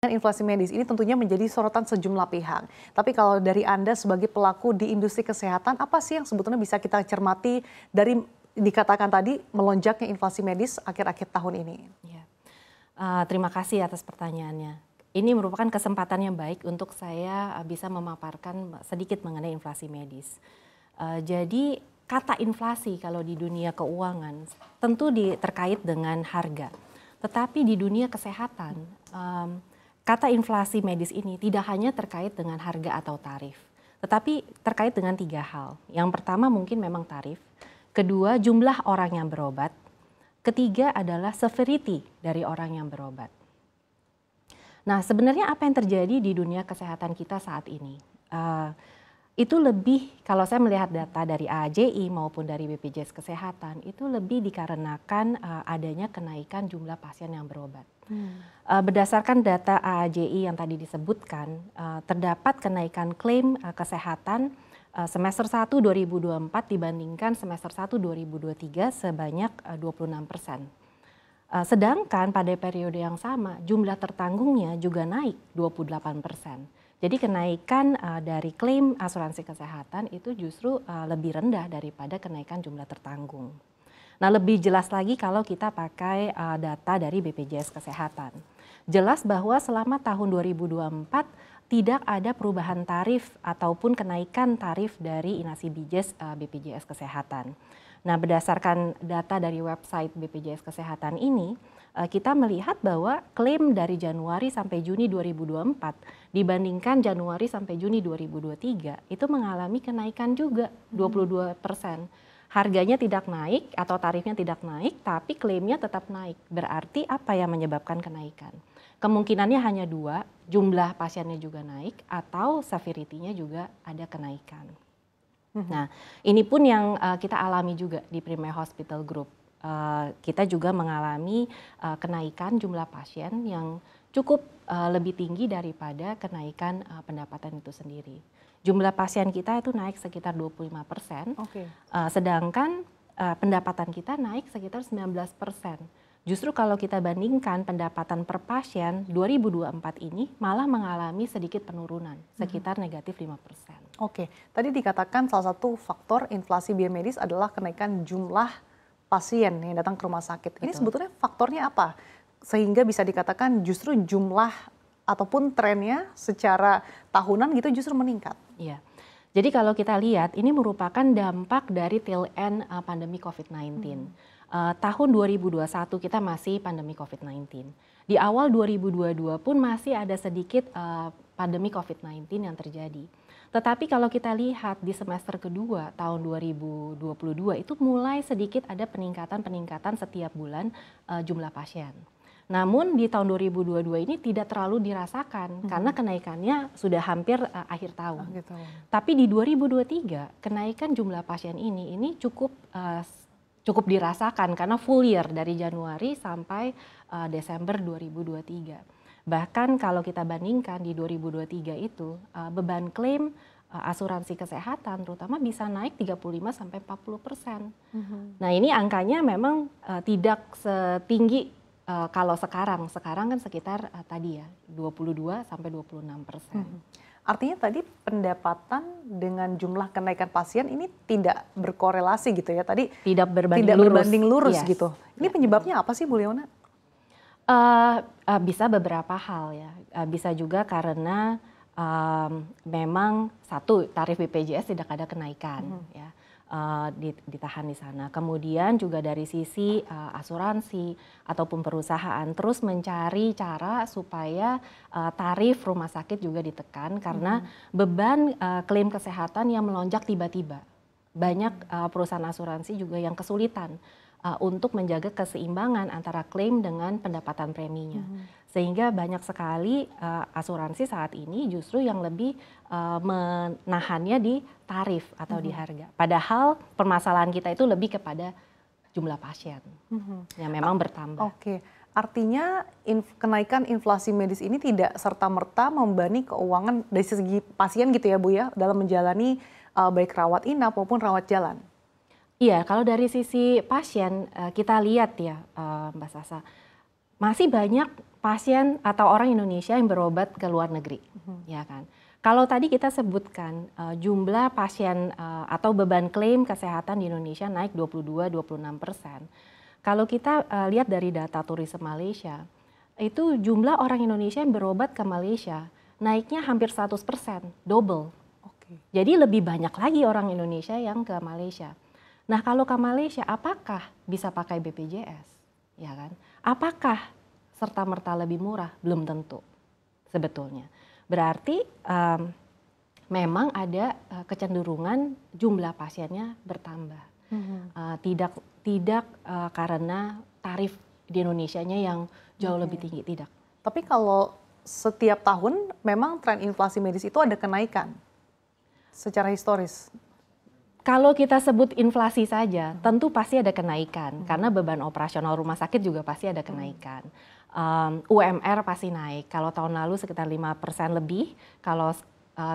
Inflasi medis ini tentunya menjadi sorotan sejumlah pihak. Tapi kalau dari Anda sebagai pelaku di industri kesehatan, apa sih yang sebetulnya bisa kita cermati dari dikatakan tadi melonjaknya inflasi medis akhir-akhir tahun ini? Ya. Terima kasih atas pertanyaannya. Ini merupakan kesempatan yang baik untuk saya bisa memaparkan sedikit mengenai inflasi medis. Jadi kata inflasi kalau di dunia keuangan tentu terkait dengan harga. Tetapi di dunia kesehatan, kata inflasi medis ini tidak hanya terkait dengan harga atau tarif, tetapi terkait dengan 3 hal. Yang pertama mungkin memang tarif, kedua jumlah orang yang berobat, ketiga adalah severity dari orang yang berobat. Nah, sebenarnya apa yang terjadi di dunia kesehatan kita saat ini? Itu lebih, kalau saya melihat data dari AAJI maupun dari BPJS Kesehatan, itu lebih dikarenakan adanya kenaikan jumlah pasien yang berobat. Berdasarkan data AAJI yang tadi disebutkan, terdapat kenaikan klaim kesehatan semester 1 2024 dibandingkan semester 1 2023 sebanyak 26%. Sedangkan pada periode yang sama jumlah tertanggungnya juga naik 28%. Jadi kenaikan dari klaim asuransi kesehatan itu justru lebih rendah daripada kenaikan jumlah tertanggung. Nah, lebih jelas lagi kalau kita pakai data dari BPJS Kesehatan. Jelas bahwa selama tahun 2024 tidak ada perubahan tarif ataupun kenaikan tarif dari inasi BPJS Kesehatan. Nah, berdasarkan data dari website BPJS Kesehatan ini, kita melihat bahwa klaim dari Januari sampai Juni 2024 dibandingkan Januari sampai Juni 2023 itu mengalami kenaikan juga 22%. Harganya tidak naik atau tarifnya tidak naik, tapi klaimnya tetap naik. Berarti apa yang menyebabkan kenaikan? Kemungkinannya hanya 2, jumlah pasiennya juga naik atau severity-nya juga ada kenaikan. Nah, ini pun yang kita alami juga di Prime Hospital Group. Kita juga mengalami kenaikan jumlah pasien yang cukup lebih tinggi daripada kenaikan pendapatan itu sendiri. Jumlah pasien kita itu naik sekitar 25%, sedangkan pendapatan kita naik sekitar 19%. Justru kalau kita bandingkan pendapatan per pasien 2024 ini malah mengalami sedikit penurunan, sekitar negatif 5%. Oke, tadi dikatakan salah satu faktor inflasi biaya medis adalah kenaikan jumlah pasien yang datang ke rumah sakit. Ini sebetulnya faktornya apa? Sehingga bisa dikatakan justru jumlah ataupun trennya secara tahunan gitu justru meningkat. Iya. Jadi kalau kita lihat ini merupakan dampak dari tail end pandemi COVID-19. Tahun 2021 kita masih pandemi COVID-19. Di awal 2022 pun masih ada sedikit pandemi COVID-19 yang terjadi. Tetapi kalau kita lihat di semester kedua tahun 2022 itu mulai sedikit ada peningkatan setiap bulan jumlah pasien. Namun di tahun 2022 ini tidak terlalu dirasakan karena kenaikannya sudah hampir akhir tahun. Tapi di 2023 kenaikan jumlah pasien ini cukup dirasakan karena full year dari Januari sampai Desember 2023. Bahkan kalau kita bandingkan di 2023 itu beban klaim asuransi kesehatan terutama bisa naik 35-40%. Nah, ini angkanya memang tidak setinggi kalau sekarang kan sekitar tadi ya 22-26%. Artinya tadi pendapatan dengan jumlah kenaikan pasien ini tidak berkorelasi gitu ya, tadi tidak berbanding lurus yes. Gitu. Ini penyebabnya apa sih Bu Leona? Bisa beberapa hal ya, bisa juga karena memang satu tarif BPJS tidak ada kenaikan ya. Ditahan di sana. Kemudian juga dari sisi asuransi ataupun perusahaan terus mencari cara supaya tarif rumah sakit juga ditekan karena beban klaim kesehatan yang melonjak tiba-tiba. Banyak perusahaan asuransi juga yang kesulitan untuk menjaga keseimbangan antara klaim dengan pendapatan preminya. Sehingga banyak sekali asuransi saat ini justru yang lebih menahannya di tarif atau di harga. Padahal permasalahan kita itu lebih kepada jumlah pasien yang memang bertambah. Oke, artinya kenaikan inflasi medis ini tidak serta-merta membebani keuangan dari segi pasien gitu ya Bu ya, dalam menjalani baik rawat inap maupun rawat jalan. Iya, kalau dari sisi pasien kita lihat ya Mbak Sasa, masih banyak pasien atau orang Indonesia yang berobat ke luar negeri, ya kan. Kalau tadi kita sebutkan jumlah pasien atau beban klaim kesehatan di Indonesia naik 22-26%. Kalau kita lihat dari data turisme Malaysia, itu jumlah orang Indonesia yang berobat ke Malaysia naiknya hampir 100%, double. Oke. Jadi lebih banyak lagi orang Indonesia yang ke Malaysia. Nah, kalau ke Malaysia, apakah bisa pakai BPJS? Ya kan? Apakah serta-merta lebih murah? Belum tentu sebetulnya. Berarti memang ada kecenderungan jumlah pasiennya bertambah. Tidak karena tarif di Indonesianya yang jauh lebih tinggi, tidak. Tapi kalau setiap tahun memang tren inflasi medis itu ada kenaikan secara historis. Kalau kita sebut inflasi saja, tentu pasti ada kenaikan karena beban operasional rumah sakit juga pasti ada kenaikan. UMR pasti naik. Kalau tahun lalu sekitar 5% lebih, kalau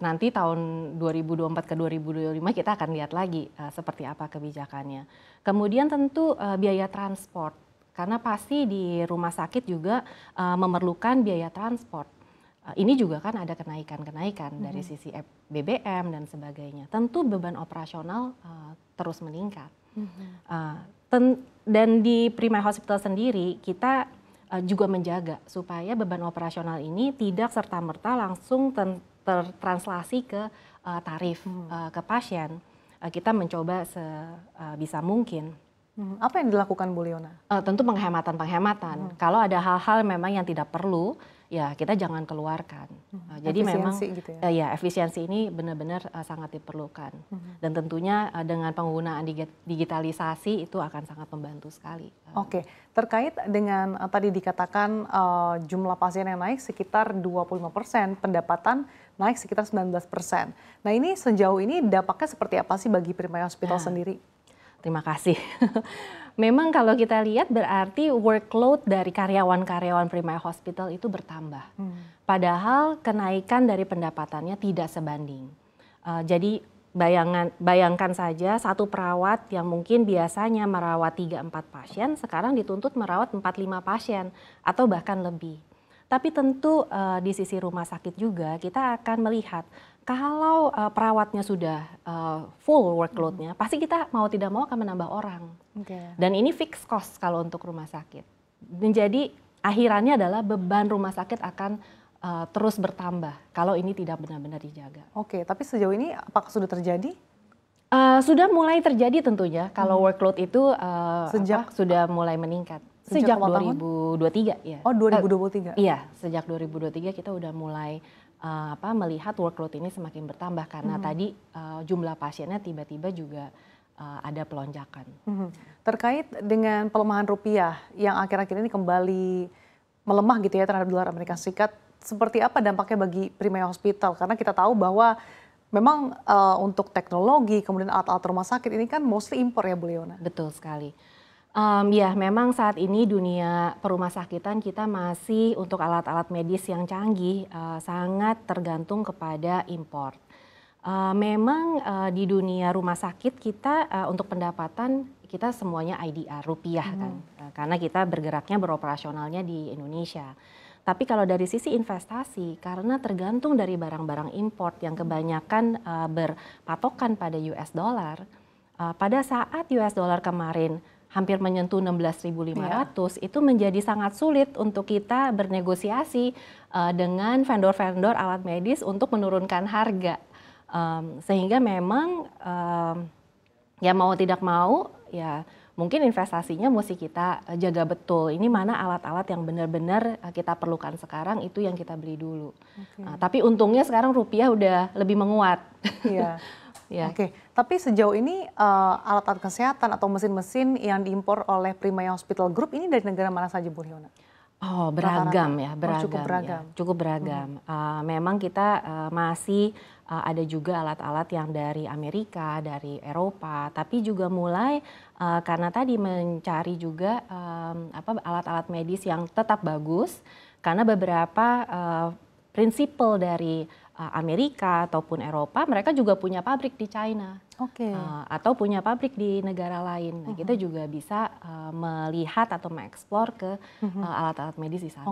nanti tahun 2024 ke 2025 kita akan lihat lagi seperti apa kebijakannya. Kemudian tentu biaya transport, karena pasti di rumah sakit juga memerlukan biaya transport. Ini juga kan ada kenaikan-kenaikan dari sisi BBM dan sebagainya. Tentu beban operasional terus meningkat. Dan di Prima Hospital sendiri kita juga menjaga supaya beban operasional ini tidak serta-merta langsung tertranslasi ke tarif ke pasien. Kita mencoba sebisa mungkin. Apa yang dilakukan Bu Leona? Tentu penghematan-penghematan. Kalau ada hal-hal memang yang tidak perlu, ya kita jangan keluarkan. Jadi memang gitu ya? Efisiensi ini benar-benar sangat diperlukan. Dan tentunya dengan penggunaan digitalisasi itu akan sangat membantu sekali. Oke, terkait dengan tadi dikatakan jumlah pasien yang naik sekitar 25%, pendapatan naik sekitar 19%. Nah ini sejauh ini dampaknya seperti apa sih bagi Prima Hospital sendiri? Terima kasih. Memang kalau kita lihat berarti workload dari karyawan-karyawan Prima Hospital itu bertambah. Padahal kenaikan dari pendapatannya tidak sebanding. Jadi bayangkan saja satu perawat yang mungkin biasanya merawat 3-4 pasien, sekarang dituntut merawat 4-5 pasien atau bahkan lebih. Tapi tentu di sisi rumah sakit juga kita akan melihat kalau perawatnya sudah full workload-nya, pasti kita mau tidak mau akan menambah orang. Dan ini fixed cost kalau untuk rumah sakit. Jadi akhirannya adalah beban rumah sakit akan terus bertambah kalau ini tidak benar-benar dijaga. Oke, tapi sejauh ini apakah sudah terjadi? Sudah mulai terjadi tentunya kalau workload itu sudah mulai meningkat. Sejak 2023 ya. Oh 2023? Iya, sejak 2023 kita udah mulai melihat workload ini semakin bertambah karena tadi jumlah pasiennya tiba-tiba juga ada pelonjakan. Terkait dengan pelemahan rupiah yang akhir-akhir ini kembali melemah gitu ya terhadap dolar Amerika Serikat, seperti apa dampaknya bagi Prima Hospital? Karena kita tahu bahwa memang untuk teknologi kemudian alat-alat rumah sakit ini kan mostly impor ya Bu Leona? Betul sekali. Ya memang saat ini dunia perumah sakitan kita masih untuk alat-alat medis yang canggih sangat tergantung kepada impor. Memang di dunia rumah sakit kita untuk pendapatan kita semuanya IDR rupiah kan, karena kita bergeraknya beroperasionalnya di Indonesia. Tapi kalau dari sisi investasi karena tergantung dari barang-barang import yang kebanyakan berpatokan pada US dollar, pada saat US dollar kemarin hampir menyentuh 16.500, itu menjadi sangat sulit untuk kita bernegosiasi dengan vendor-vendor alat medis untuk menurunkan harga. Sehingga memang ya mau tidak mau ya mungkin investasinya mesti kita jaga betul. Ini mana alat-alat yang benar-benar kita perlukan sekarang, itu yang kita beli dulu. Tapi untungnya sekarang rupiah udah lebih menguat. Iya. Oke, tapi sejauh ini alat-alat kesehatan atau mesin-mesin yang diimpor oleh Prima Hospital Group ini dari negara mana saja Bu Leona? Oh beragam ya, beragam. Cukup beragam. Ya, cukup beragam. Memang kita masih ada juga alat-alat yang dari Amerika, dari Eropa, tapi juga mulai karena tadi mencari juga alat-alat medis yang tetap bagus, karena beberapa prinsipal dari Amerika ataupun Eropa, mereka juga punya pabrik di China. Atau punya pabrik di negara lain. Nah, kita juga bisa melihat atau mengeksplor ke alat-alat medis di sana.